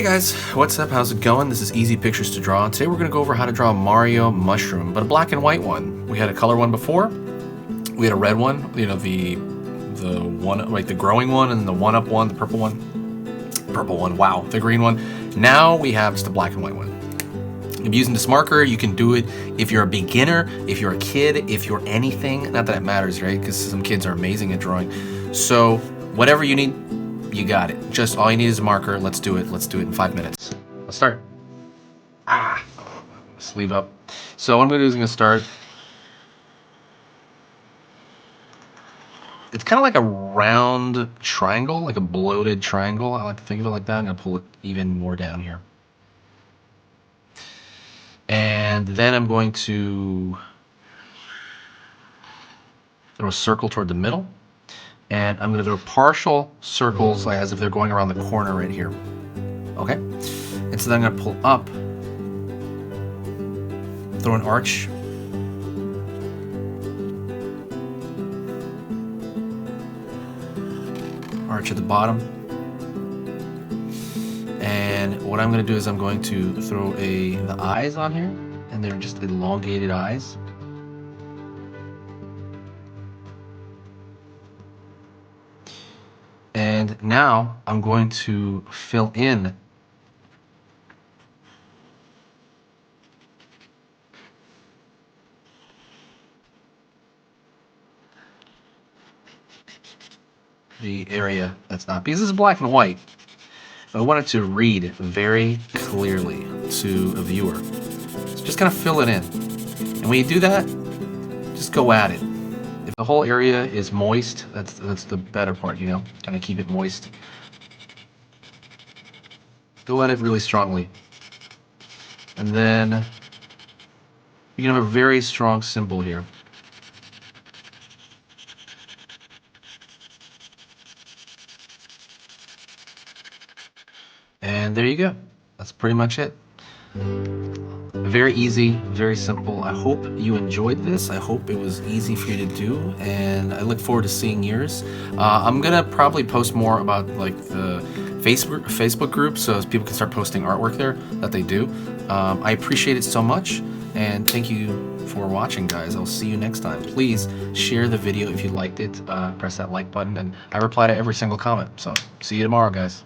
guys, what's up? How's it going? This is Easy Pictures to Draw. Today we're going to go over how to draw a Mario mushroom, but a black and white one. We had a color one before. We had a red one, you know, the one, like the growing one, and the one-up one, the purple one, wow, the green one. Now we have just a black and white one. I'm using this marker. You can do it if you're a beginner, if you're a kid, if you're anything. Not that it matters, right? Because some kids are amazing at drawing. So whatever you need, you got it. Just all you need is a marker. Let's do it. Let's do it in 5 minutes. Let's start. Sleeve up. So what I'm going to do is I'm going to start. It's kind of like a round triangle, like a bloated triangle. I like to think of it like that. I'm going to pull it even more down here. And then I'm going to throw a circle toward the middle. And I'm going to throw partial circles like as if they're going around the corner right here. Okay? And so then I'm going to pull up, throw an arch. Arch at the bottom. And what I'm going to do is I'm going to throw the eyes on here, and they're just elongated eyes. And now I'm going to fill in the area that's not, because this is black and white. I want it to read very clearly to a viewer. So just kind of fill it in. And when you do that, just go at it. If the whole area is moist, that's the better part, you know? Kind of keep it moist. Go at it really strongly. And then you can have a very strong symbol here. And there you go. That's pretty much it. Very easy, very simple. I hope you enjoyed this. I hope it was easy for you to do, and I look forward to seeing yours. I'm gonna probably post more about like the Facebook group, so people can start posting artwork there that they do. I appreciate it so much, and thank you for watching, guys. I'll see you next time. Please share the video if you liked it. Press that like button, and I reply to every single comment. So see you tomorrow, guys.